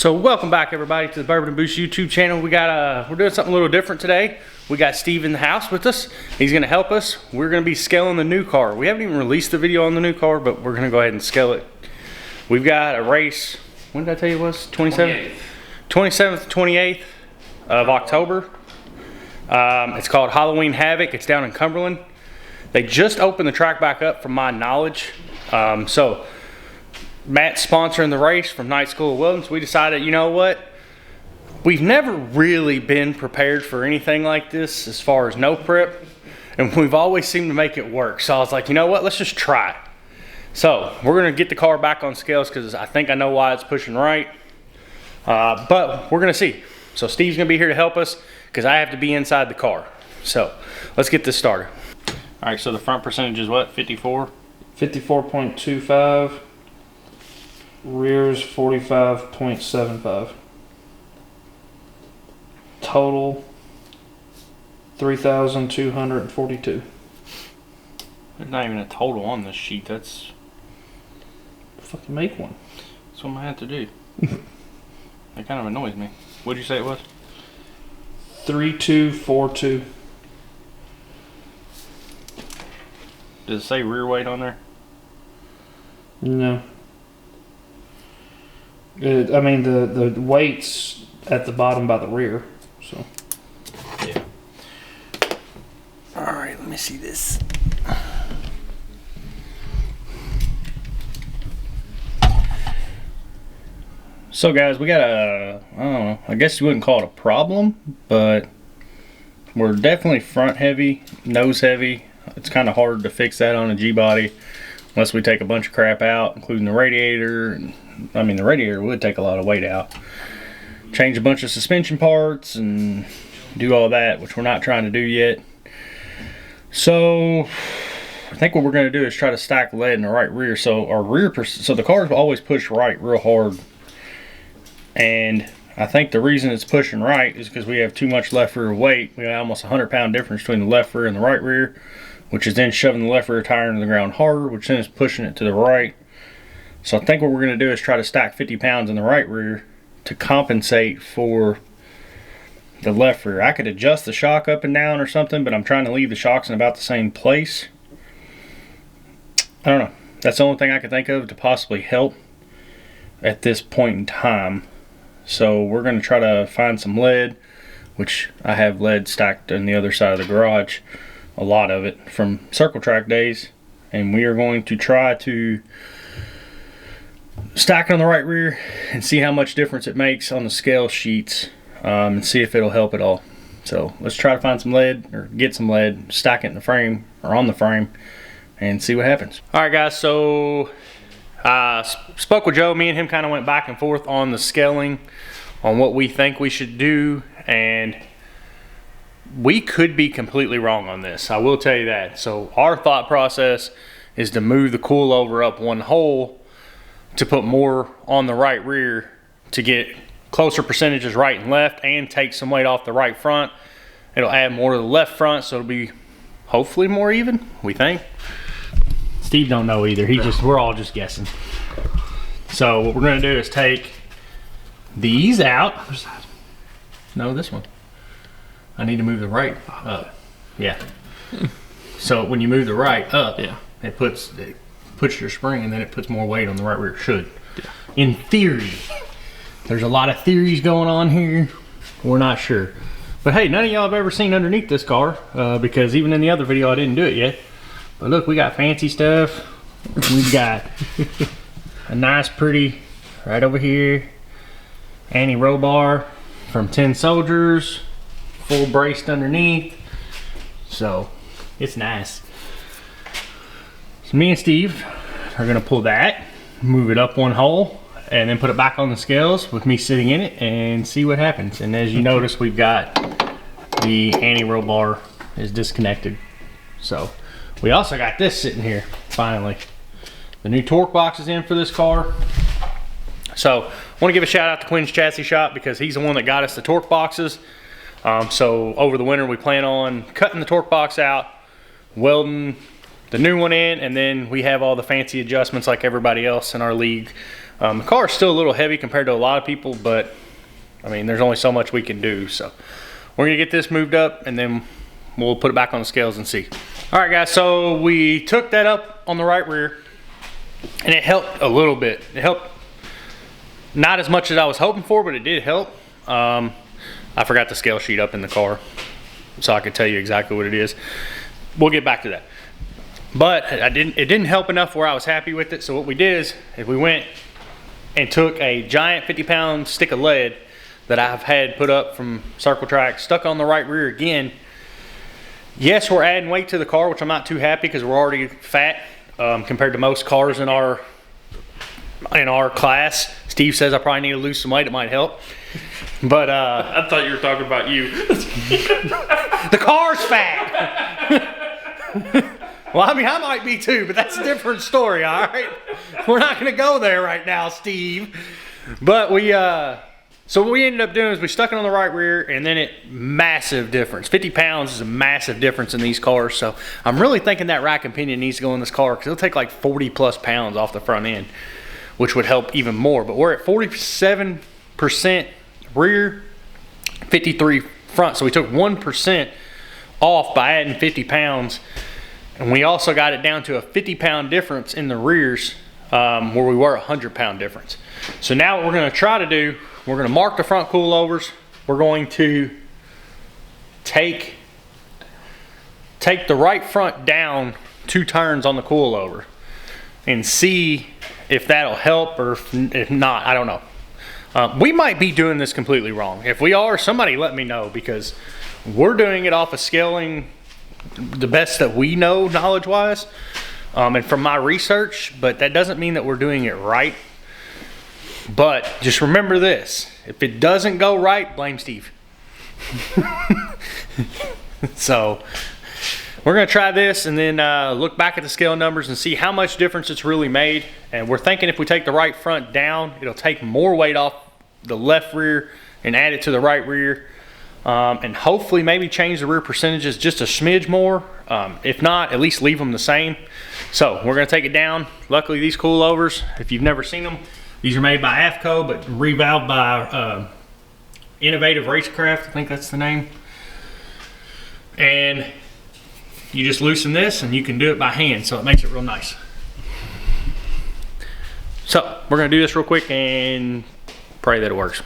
So welcome back everybody to the Bourbon and Boost YouTube channel. We're doing something a little different today. We got Steve in the house with us. He's gonna help us. We're gonna be scaling the new car. We haven't even released the video on the new car, but we're gonna go ahead and scale it. We've got a race, when did I tell you it was? 27th, 28th of October. It's called Halloween Havoc. It's down in Cumberland. They just opened the track back up from my knowledge. So Matt's sponsoring the race from Night School of Welding, so we decided, you know what? We've never really been prepared for anything like this as far as no prep, and we've always seemed to make it work. So I was like, you know what? Let's just try. So we're gonna get the car back on scales because I think I know why it's pushing right, but we're gonna see. So Steve's gonna be here to help us because I have to be inside the car. So let's get this started. All right, so the front percentage is what, 54? 54.25. Rear's 45.75. Total 3,242. There's not even a total on this sheet. That's Fucking make one. what I'm gonna have to do. That kind of annoys me. What'd you say it was? 3,242. Does it say rear weight on there? No. I mean the weight's at the bottom by the rear. So. Yeah. All right, let me see this. So guys, we got a, I don't know, I guess you wouldn't call it a problem, but we're definitely front heavy, nose heavy. It's kind of hard to fix that on a G-body unless we take a bunch of crap out, including the radiator. And, I mean, the radiator would take a lot of weight out. Change a bunch of suspension parts and do all that, which we're not trying to do yet. So I think what we're going to do is try to stack lead in the right rear. So our rear, so the cars will always push right real hard. And I think the reason it's pushing right is because we have too much left rear weight. We got almost 100-pound difference between the left rear and the right rear, which is then shoving the left rear tire into the ground harder, which then is pushing it to the right. So I think what we're going to do is try to stack 50 pounds in the right rear to compensate for the left rear. I could adjust the shock up and down or something, but I'm trying to leave the shocks in about the same place. I don't know. That's the only thing I could think of to possibly help at this point in time. So we're going to try to find some lead, which I have lead stacked on the other side of the garage. A lot of it from circle track days, and we are going to try to stack it on the right rear and see how much difference it makes on the scale sheets, and see if it'll help at all. So let's try to find some lead, or get some lead, stack it in the frame or on the frame, and see what happens. All right guys, so spoke with Joe. Me and him kind of went back and forth on the scaling, on what we think we should do, and we could be completely wrong on this. I will tell you that. So our thought process is to move the coilover up one hole to put more on the right rear to get closer percentages right and left and take some weight off the right front. It'll add more to the left front, so it'll be hopefully more even, we think. Steve don't know either. We're all just guessing. So what we're gonna do is take these out. No, this one. I need to move the right up. Yeah. So when you move the right up, yeah, it puts your spring, and then it puts more weight on the right rear. Should. Yeah. In theory. There's a lot of theories going on here. We're not sure. But hey, none of y'all have ever seen underneath this car, because even in the other video I didn't do it yet. But look, we got fancy stuff. We've got a nice pretty, right over here, anti-roll bar from 10 Soldiers. Full braced underneath, so it's nice. So me and Steve are gonna pull that, move it up one hole, and then put it back on the scales with me sitting in it and see what happens. And as you notice, we've got the anti-roll bar is disconnected. So we also got this sitting here, finally. The new torque box is in for this car. So I wanna give a shout out to Quinn's Chassis Shop because he's the one that got us the torque boxes. So over the winter we plan on cutting the torque box out, welding the new one in, and then we have all the fancy adjustments like everybody else in our league The car is still a little heavy compared to a lot of people, but I mean, there's only so much we can do. So we're gonna get this moved up and then we'll put it back on the scales and see. All right, guys, so we took that up on the right rear and it helped a little bit. It helped not as much as I was hoping for, but it did help. I forgot the scale sheet up in the car, so I could tell you exactly what it is. We'll get back to that. But it didn't help enough where I was happy with it. So what we did is we went and took a giant 50-pound stick of lead that I've had put up from Circle Track, stuck on the right rear again. Yes, we're adding weight to the car, which I'm not too happy because we're already fat compared to most cars in our class. Steve says I probably need to lose some weight. It might help. But I thought you were talking about you. The car's fat. Well, I mean, I might be too, but that's a different story, all right? We're not going to go there right now, Steve. But so what we ended up doing is we stuck it on the right rear, and then massive difference. 50 pounds is a massive difference in these cars. So I'm really thinking that rack and pinion needs to go in this car because it'll take like 40 plus pounds off the front end, which would help even more. But we're at 47% rear, 53 front. So we took 1% off by adding 50 pounds. And we also got it down to a 50-pound difference in the rears where we were a 100-pound difference. So now what we're going to try to do, we're going to mark the front coilovers. We're going to take the right front down 2 turns on the coilover and see if that'll help, or if not, I don't know. We might be doing this completely wrong. If we are, somebody let me know, because we're doing it off of scaling the best that we know knowledge-wise and from my research, but that doesn't mean that we're doing it right. But just remember this: if it doesn't go right, blame Steve. So we're going to try this and then look back at the scale numbers and see how much difference it's really made. And we're thinking if we take the right front down, it'll take more weight off the left rear and add it to the right rear. And hopefully maybe change the rear percentages just a smidge more. If not, at least leave them the same. So we're going to take it down. Luckily, these coilovers, if you've never seen them, these are made by AFCO, but revalved by Innovative Racecraft. I think that's the name. And you just loosen this and you can do it by hand, so it makes it real nice. So we're going to do this real quick and pray that it works.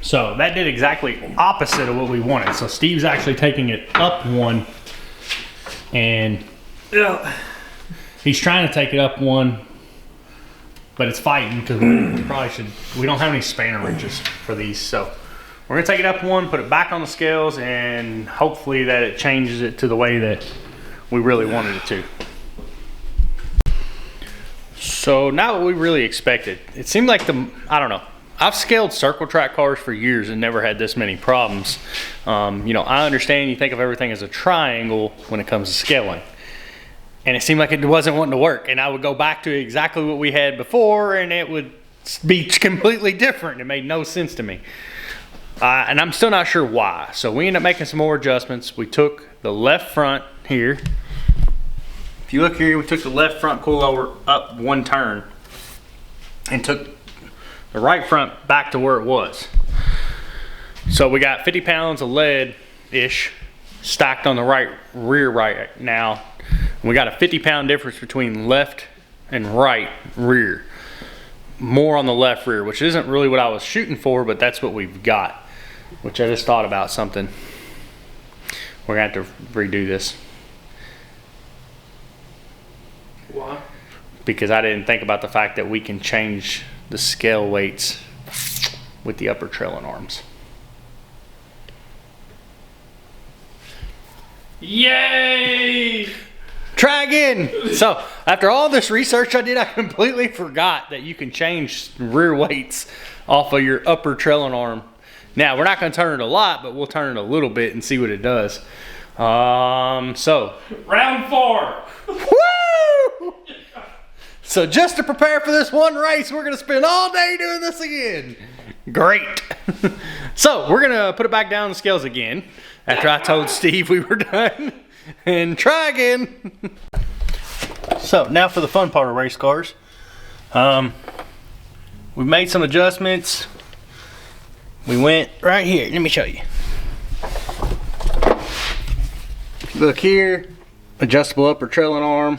So that did exactly opposite of what we wanted. So Steve's actually taking it up 1, and he's trying to take it up 1, but it's fighting because we don't have any spanner wrenches for these. So we're gonna take it up 1, put it back on the scales, and hopefully that it changes it to the way that we really wanted it to. So not what we really expected. It seemed like I don't know. I've scaled Circle Track cars for years and never had this many problems. You know, I understand you think of everything as a triangle when it comes to scaling. And it seemed like it wasn't wanting to work. And I would go back to exactly what we had before and it would be completely different. It made no sense to me. And I'm still not sure why. So we ended up making some more adjustments. We took the left front here. If you look here, we took the left front coilover up 1 turn and took the right front back to where it was. So we got 50 pounds of lead-ish stacked on the right rear right now. We got a 50-pound difference between left and right rear. More on the left rear, which isn't really what I was shooting for, but that's what we've got. Which I just thought about something. We're gonna have to redo this. Why? Because I didn't think about the fact that we can change the scale weights with the upper trailing arms. Yay! Try again. So after all this research I did, I completely forgot that you can change rear weights off of your upper trailing arm. Now we're not going to turn it a lot, but we'll turn it a little bit and see what it does. So round 4. Woo! So just to prepare for this one race, we're going to spend all day doing this again. Great. So we're going to put it back down on the scales again after I told Steve we were done, and try again. So now for the fun part of race cars. We made some adjustments. We went right here. Let me show you. Look here, adjustable upper trailing arm.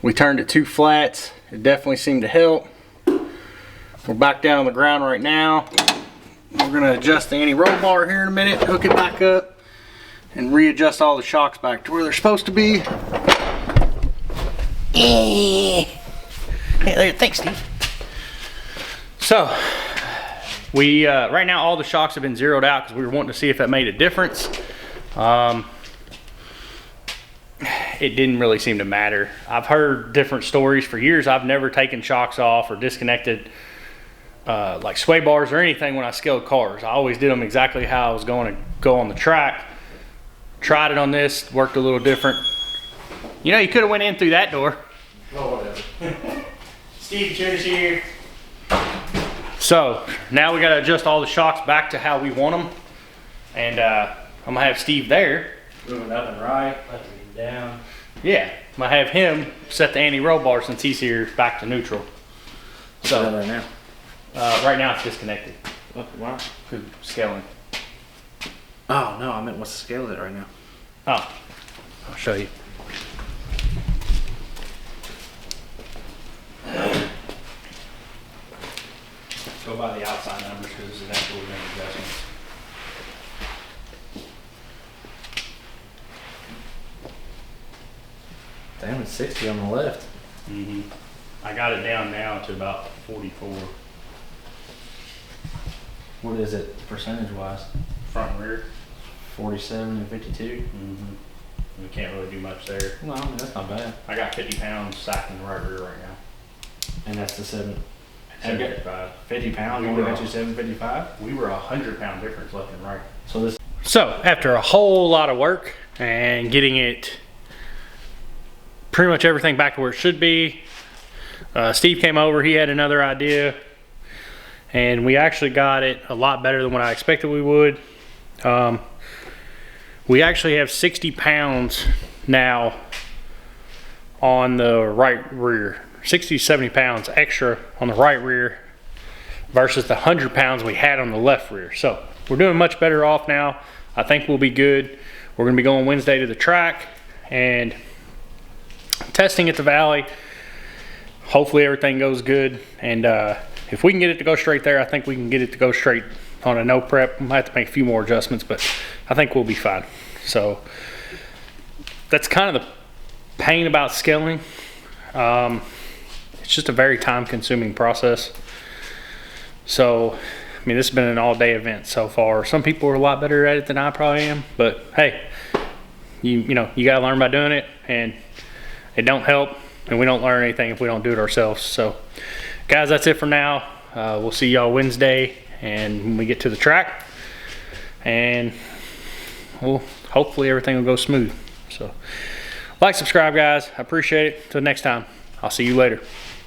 We turned it 2 flats. It definitely seemed to help. We're back down on the ground right now. We're gonna adjust the anti-roll bar here in a minute, hook it back up, and readjust all the shocks back to where they're supposed to be. Hey, there, thanks, Steve. So, we right now all the shocks have been zeroed out because we were wanting to see if that made a difference. It didn't really seem to matter. I've heard different stories for years. I've never taken shocks off or disconnected like sway bars or anything when I scaled cars. I always did them exactly how I was going to go on the track. Tried it on this, worked a little different. You know, you could have went in through that door. Oh, whatever. Steve, cheers here. So now we got to adjust all the shocks back to how we want them. And I'm gonna have Steve there. Moving up and right, left and down. Yeah, I'm gonna have him set the anti-roll bar since he's here back to neutral. So right now. Right now it's disconnected. Why? For scaling. Oh no, I meant what's the scale of it right now? Oh, I'll show you. Go by the outside numbers because that's where we make adjustments. Damn, it's 60 on the left. I got it down now to about 44. What is it percentage wise? Front and rear. 47 and 52. We can't really do much there. Well, I mean, that's not bad. I got 50 pounds stacked in the right rear right now. And that's the 7. 755. 50 pounds, only got you 755. We were 100-pound difference left and right. So this. So after a whole lot of work and getting it pretty much everything back to where it should be, Steve came over. He had another idea, and we actually got it a lot better than what I expected we would. We actually have 60 pounds now on the right rear. 60, 70 pounds extra on the right rear versus the 100 pounds we had on the left rear. So we're doing much better off now. I think we'll be good. We're gonna be going Wednesday to the track and testing at the valley. Hopefully everything goes good. And if we can get it to go straight there, I think we can get it to go straight on a no prep. We might have to make a few more adjustments, but I think we'll be fine. So that's kind of the pain about scaling. It's just a very time consuming process. So, I mean, this has been an all day event so far. Some people are a lot better at it than I probably am, but hey, you know, you gotta learn by doing it, and it don't help, and we don't learn anything if we don't do it ourselves. So guys, that's it for now. We'll see y'all Wednesday and when we get to the track, and well, hopefully everything will go smooth. So like, subscribe guys, I appreciate it. Till next time, I'll see you later.